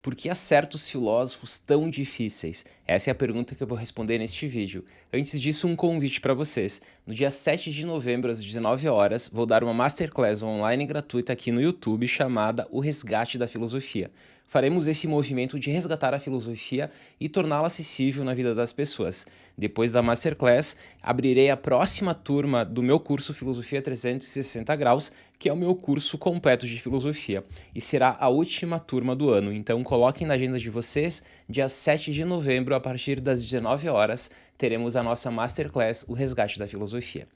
Por que há certos filósofos tão difíceis? Essa é a pergunta que eu vou responder neste vídeo. Antes disso, um convite para vocês. No dia 7 de novembro, às 19 horas, vou dar uma masterclass online gratuita aqui no YouTube chamada O Resgate da Filosofia. Faremos esse movimento de resgatar a filosofia e torná-la acessível na vida das pessoas. Depois da masterclass, abrirei a próxima turma do meu curso Filosofia 360 Graus, que é o meu curso completo de filosofia, e será a última turma do ano. Então coloquem na agenda de vocês, dia 7 de novembro, a partir das 19 horas, teremos a nossa masterclass, O Resgate da Filosofia.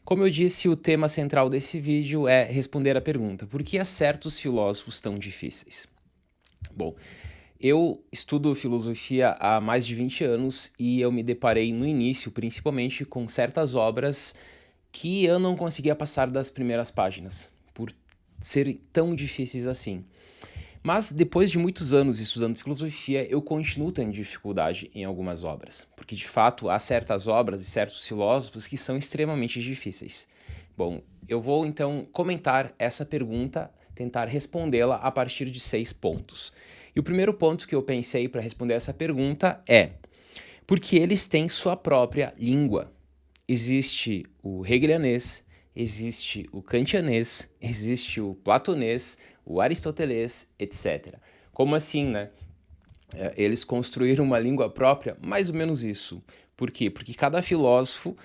Como eu disse, o tema central desse vídeo é responder a pergunta: por que há certos filósofos tão difíceis? Bom, eu estudo filosofia há mais de 20 anos e eu me deparei no início, principalmente, com certas obras que eu não conseguia passar das primeiras páginas, por serem tão difíceis assim. Mas depois de muitos anos estudando filosofia, eu continuo tendo dificuldade em algumas obras, porque de fato há certas obras e certos filósofos que são extremamente difíceis. Bom, eu vou então comentar essa pergunta, tentar respondê-la a partir de 6 pontos. E o primeiro ponto que eu pensei para responder essa pergunta é: porque eles têm sua própria língua. Existe o hegelianês, existe o kantianês, existe o platonês, o aristotelês, etc. Como assim, né? Eles construíram uma língua própria, mais ou menos isso. Por quê? Porque cada filósofo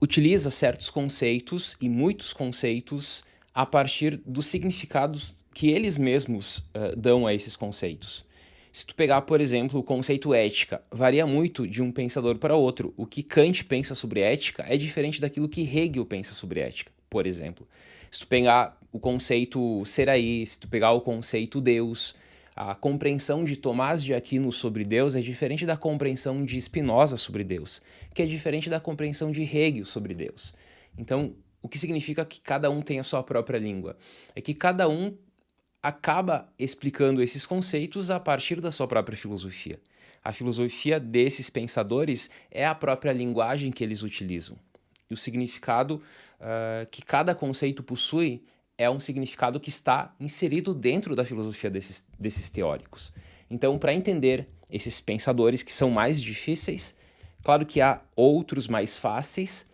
utiliza certos conceitos e muitos conceitos a partir dos significados que eles mesmos dão a esses conceitos. Se tu pegar, por exemplo, o conceito ética, varia muito de um pensador para outro. O que Kant pensa sobre ética é diferente daquilo que Hegel pensa sobre ética, por exemplo. Se tu pegar o conceito seraí, se tu pegar o conceito Deus, a compreensão de Tomás de Aquino sobre Deus é diferente da compreensão de Spinoza sobre Deus, que é diferente da compreensão de Hegel sobre Deus. Então, o que significa que cada um tem a sua própria língua? É que cada um acaba explicando esses conceitos a partir da sua própria filosofia. A filosofia desses pensadores é a própria linguagem que eles utilizam. E o significado que cada conceito possui é um significado que está inserido dentro da filosofia desses teóricos. Então, para entender esses pensadores que são mais difíceis, claro que há outros mais fáceis.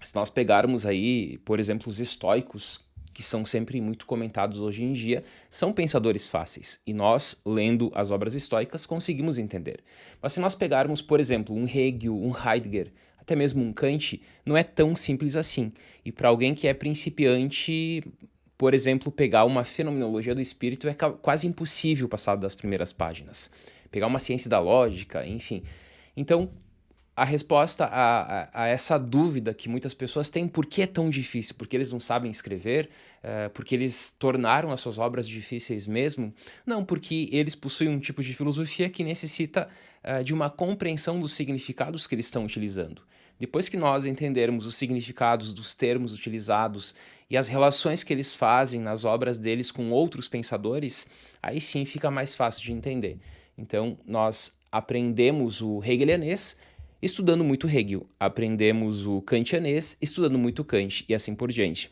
Se nós pegarmos aí, por exemplo, os estoicos, que são sempre muito comentados hoje em dia, são pensadores fáceis. E nós, lendo as obras estoicas, conseguimos entender. Mas se nós pegarmos, por exemplo, um Hegel, um Heidegger, até mesmo um Kant, não é tão simples assim. E para alguém que é principiante, por exemplo, pegar uma fenomenologia do espírito é quase impossível passar das primeiras páginas. Pegar uma ciência da lógica, enfim. Então, a resposta a essa dúvida que muitas pessoas têm: por que é tão difícil? Porque eles não sabem escrever? Porque eles tornaram as suas obras difíceis mesmo? Não, porque eles possuem um tipo de filosofia que necessita de uma compreensão dos significados que eles estão utilizando. Depois que nós entendermos os significados dos termos utilizados e as relações que eles fazem nas obras deles com outros pensadores, aí sim fica mais fácil de entender. Então, nós aprendemos o hegelianês estudando muito Hegel, aprendemos o kantianês estudando muito Kant e assim por diante.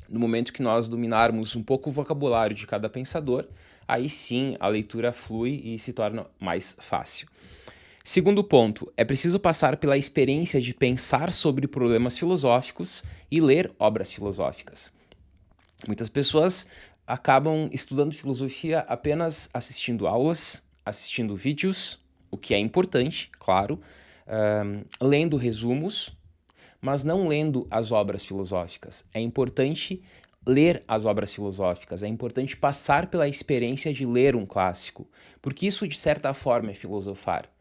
No momento que nós dominarmos um pouco o vocabulário de cada pensador, aí sim a leitura flui e se torna mais fácil. Segundo ponto, é preciso passar pela experiência de pensar sobre problemas filosóficos e ler obras filosóficas. Muitas pessoas acabam estudando filosofia apenas assistindo aulas, assistindo vídeos, o que é importante, claro, lendo resumos, mas não lendo as obras filosóficas. É importante ler as obras filosóficas, é importante passar pela experiência de ler um clássico, porque isso, de certa forma, é filosofar.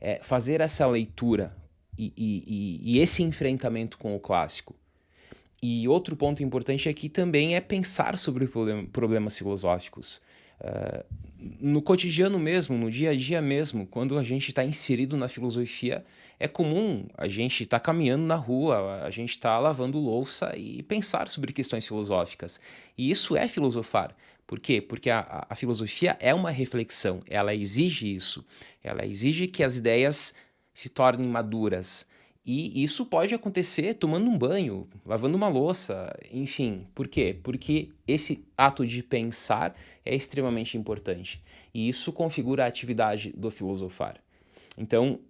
É fazer essa leitura e esse enfrentamento com o clássico. E outro ponto importante aqui também é pensar sobre problemas filosóficos. No cotidiano mesmo, no dia a dia mesmo, quando a gente está inserido na filosofia, é comum a gente estar caminhando na rua, a gente estar lavando louça e pensar sobre questões filosóficas. E isso é filosofar. Por quê? Porque a filosofia é uma reflexão, ela exige isso. Ela exige que as ideias se tornem maduras. E isso pode acontecer tomando um banho, lavando uma louça, enfim. Por quê? Porque esse ato de pensar é extremamente importante. E isso configura a atividade do filosofar. Então,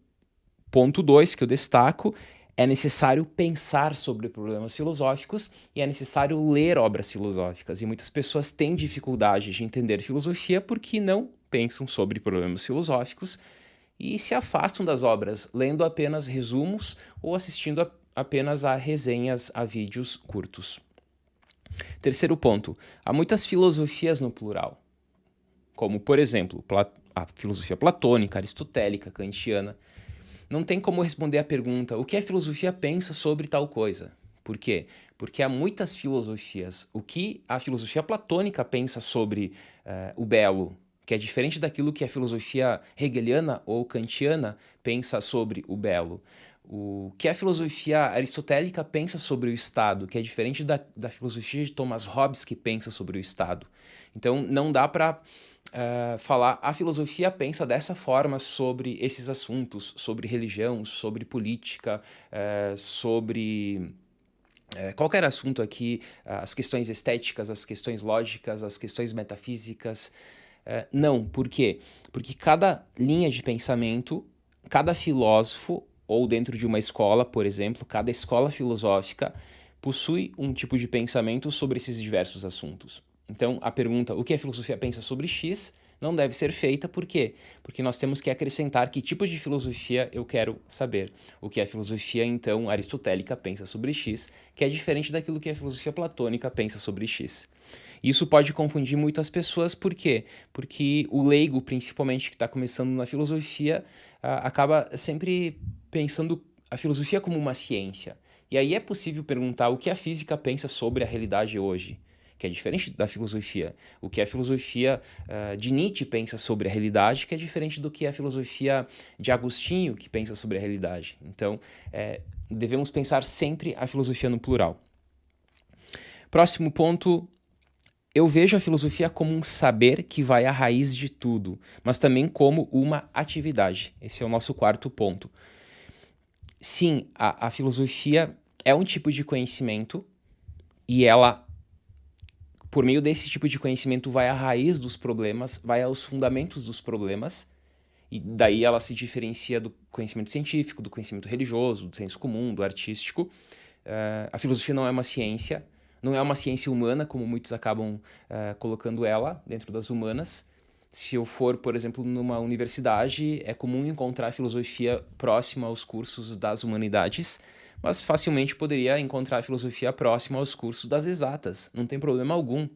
ponto 2 que eu destaco, é necessário pensar sobre problemas filosóficos e é necessário ler obras filosóficas. E muitas pessoas têm dificuldade de entender filosofia porque não pensam sobre problemas filosóficos e se afastam das obras, lendo apenas resumos ou assistindo apenas a resenhas a vídeos curtos. Terceiro ponto, há muitas filosofias no plural, como, por exemplo, a filosofia platônica, aristotélica, kantiana. Não tem como responder a pergunta, o que a filosofia pensa sobre tal coisa? Por quê? Porque há muitas filosofias. O que a filosofia platônica pensa sobre o belo, que é diferente daquilo que a filosofia hegeliana ou kantiana pensa sobre o belo. O que a filosofia aristotélica pensa sobre o Estado, que é diferente da filosofia de Thomas Hobbes, que pensa sobre o Estado. Então, não dá para falar a filosofia pensa dessa forma sobre esses assuntos, sobre religião, sobre política, sobre qualquer assunto aqui, as questões estéticas, as questões lógicas, as questões metafísicas. Não, por quê? Porque cada linha de pensamento, cada filósofo, ou dentro de uma escola, por exemplo, cada escola filosófica possui um tipo de pensamento sobre esses diversos assuntos. Então, a pergunta, o que a filosofia pensa sobre X, não deve ser feita, por quê? Porque nós temos que acrescentar que tipos de filosofia eu quero saber. O que a filosofia, então, aristotélica pensa sobre X, que é diferente daquilo que a filosofia platônica pensa sobre X. Isso pode confundir muitas pessoas, por quê? Porque o leigo, principalmente, que está começando na filosofia, acaba sempre pensando a filosofia como uma ciência. E aí é possível perguntar o que a física pensa sobre a realidade hoje, que é diferente da filosofia. O que a filosofia de Nietzsche pensa sobre a realidade, que é diferente do que a filosofia de Agostinho, que pensa sobre a realidade. Então, devemos pensar sempre a filosofia no plural. Próximo ponto, eu vejo a filosofia como um saber que vai à raiz de tudo, mas também como uma atividade. Esse é o nosso quarto ponto. Sim, a filosofia é um tipo de conhecimento e ela, por meio desse tipo de conhecimento, vai à raiz dos problemas, vai aos fundamentos dos problemas, e daí ela se diferencia do conhecimento científico, do conhecimento religioso, do senso comum, do artístico. A filosofia não é uma ciência, não é uma ciência humana, como muitos acabam colocando ela dentro das humanas. Se eu for, por exemplo, numa universidade, é comum encontrar filosofia próxima aos cursos das humanidades, mas facilmente poderia encontrar filosofia próxima aos cursos das exatas. Não tem problema algum.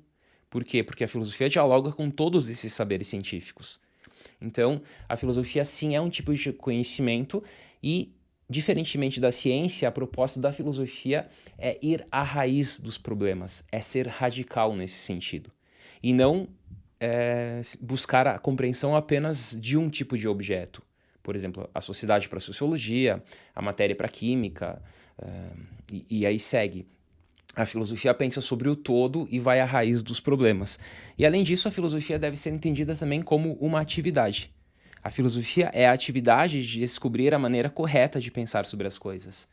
Por quê? Porque a filosofia dialoga com todos esses saberes científicos. Então, a filosofia sim é um tipo de conhecimento e, diferentemente da ciência, a proposta da filosofia é ir à raiz dos problemas, é ser radical nesse sentido. E não buscar a compreensão apenas de um tipo de objeto. Por exemplo, a sociedade para a sociologia, a matéria para a química, e aí segue. A filosofia pensa sobre o todo e vai à raiz dos problemas. E além disso, a filosofia deve ser entendida também como uma atividade. A filosofia é a atividade de descobrir a maneira correta de pensar sobre as coisas.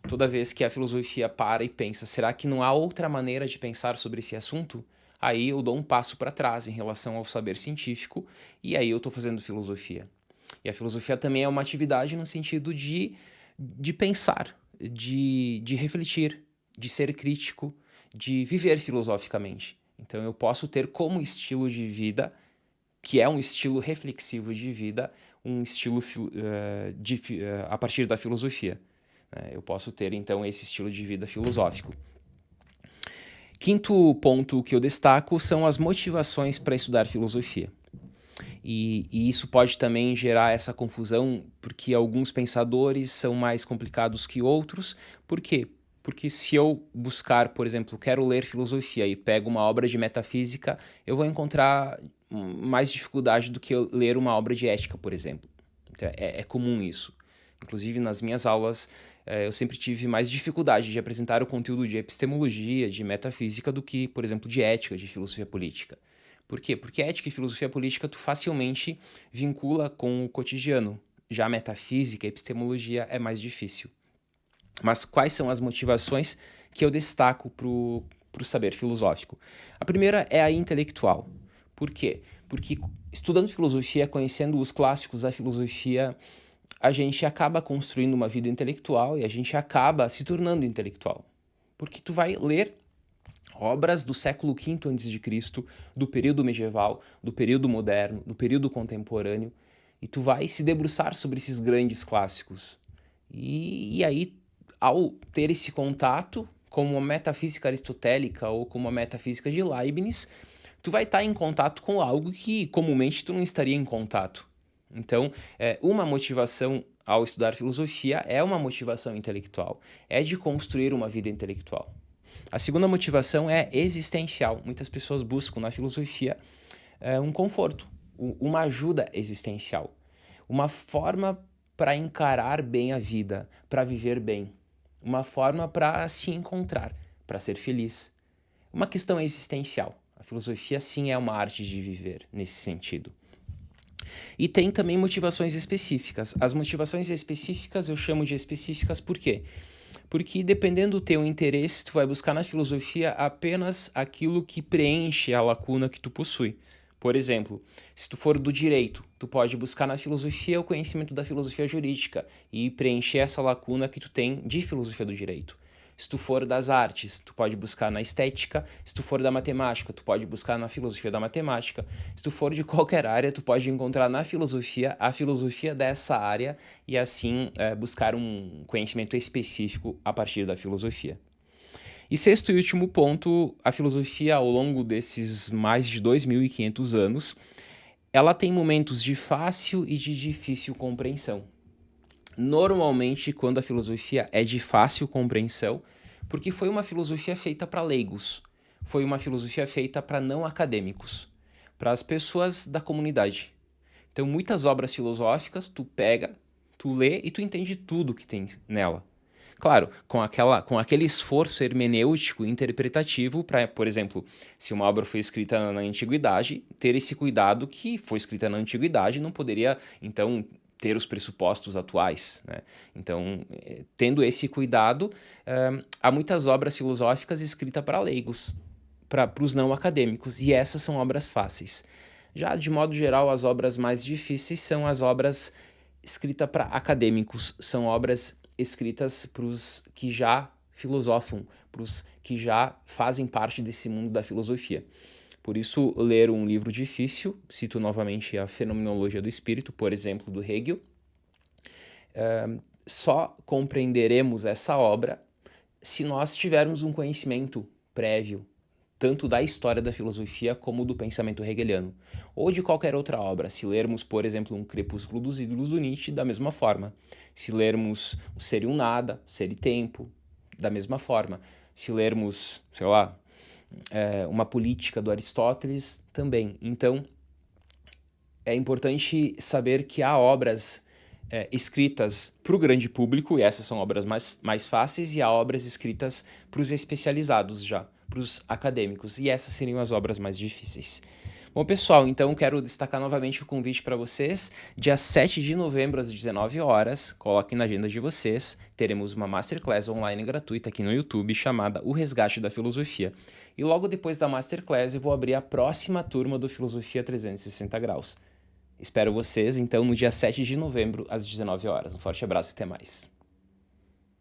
Toda vez que a filosofia para e pensa, será que não há outra maneira de pensar sobre esse assunto? Aí eu dou um passo para trás em relação ao saber científico e aí eu estou fazendo filosofia. E a filosofia também é uma atividade no sentido de pensar, de refletir, de ser crítico, de viver filosoficamente. Então eu posso ter como estilo de vida, que é um estilo reflexivo de vida, um estilo a partir da filosofia. Eu posso ter, então, esse estilo de vida filosófico. Quinto ponto que eu destaco são as motivações para estudar filosofia. E isso pode também gerar essa confusão, porque alguns pensadores são mais complicados que outros. Por quê? Porque se eu buscar, por exemplo, quero ler filosofia e pego uma obra de metafísica, eu vou encontrar mais dificuldade do que eu ler uma obra de ética, por exemplo. Então, é comum isso. Inclusive, nas minhas aulas, eu sempre tive mais dificuldade de apresentar o conteúdo de epistemologia, de metafísica, do que, por exemplo, de ética, de filosofia política. Por quê? Porque ética e filosofia política tu facilmente vincula com o cotidiano. Já a metafísica, a epistemologia é mais difícil. Mas quais são as motivações que eu destaco para o saber filosófico? A primeira é a intelectual. Por quê? Porque estudando filosofia, conhecendo os clássicos da filosofia, a gente acaba construindo uma vida intelectual e a gente acaba se tornando intelectual. Porque tu vai ler obras do século V a.C., do período medieval, do período moderno, do período contemporâneo, e tu vai se debruçar sobre esses grandes clássicos. E aí, ao ter esse contato com uma metafísica aristotélica ou com uma metafísica de Leibniz, tu vai estar em contato com algo que comumente tu não estaria em contato. Então, uma motivação ao estudar filosofia é uma motivação intelectual, é de construir uma vida intelectual. A segunda motivação é existencial. Muitas pessoas buscam na filosofia um conforto, uma ajuda existencial, uma forma para encarar bem a vida, para viver bem, uma forma para se encontrar, para ser feliz. Uma questão existencial. A filosofia, sim, é uma arte de viver nesse sentido. E tem também motivações específicas. As motivações específicas eu chamo de específicas por quê? Porque dependendo do teu interesse, tu vai buscar na filosofia apenas aquilo que preenche a lacuna que tu possui. Por exemplo, se tu for do direito, tu pode buscar na filosofia o conhecimento da filosofia jurídica e preencher essa lacuna que tu tem de filosofia do direito. Se tu for das artes, tu pode buscar na estética. Se tu for da matemática, tu pode buscar na filosofia da matemática. Se tu for de qualquer área, tu pode encontrar na filosofia a filosofia dessa área e assim buscar um conhecimento específico a partir da filosofia. E sexto e último ponto, a filosofia ao longo desses mais de 2.500 anos, ela tem momentos de fácil e de difícil compreensão. Normalmente, quando a filosofia é de fácil compreensão, porque foi uma filosofia feita para leigos, foi uma filosofia feita para não acadêmicos, para as pessoas da comunidade. Então, muitas obras filosóficas, tu pega, tu lê e tu entende tudo que tem nela. Claro, com aquele esforço hermenêutico interpretativo para, por exemplo, se uma obra foi escrita na antiguidade, ter esse cuidado que foi escrita na antiguidade não poderia, então, ter os pressupostos atuais, né? Então, tendo esse cuidado, há muitas obras filosóficas escritas para leigos, para os não acadêmicos, e essas são obras fáceis. Já, de modo geral, as obras mais difíceis são as obras escritas para acadêmicos, são obras escritas para os que já filosofam, para os que já fazem parte desse mundo da filosofia. Por isso, ler um livro difícil, cito novamente a Fenomenologia do Espírito, por exemplo, do Hegel, só compreenderemos essa obra se nós tivermos um conhecimento prévio, tanto da história da filosofia como do pensamento hegeliano, ou de qualquer outra obra. Se lermos, por exemplo, um Crepúsculo dos Ídolos do Nietzsche, da mesma forma. Se lermos o Ser e um Nada, Ser e Tempo, da mesma forma. Se lermos, sei lá, uma Política do Aristóteles, também. Então, é importante saber que há obras escritas para o grande público, e essas são obras mais fáceis, e há obras escritas para os especializados já, para os acadêmicos, e essas seriam as obras mais difíceis. Bom, pessoal, então quero destacar novamente o convite para vocês. Dia 7 de novembro, às 19 horas, coloquem na agenda de vocês, teremos uma Masterclass online gratuita aqui no YouTube chamada O Resgate da Filosofia. E logo depois da Masterclass eu vou abrir a próxima turma do Filosofia 360 Graus. Espero vocês, então, no dia 7 de novembro, às 19 horas. Um forte abraço e até mais.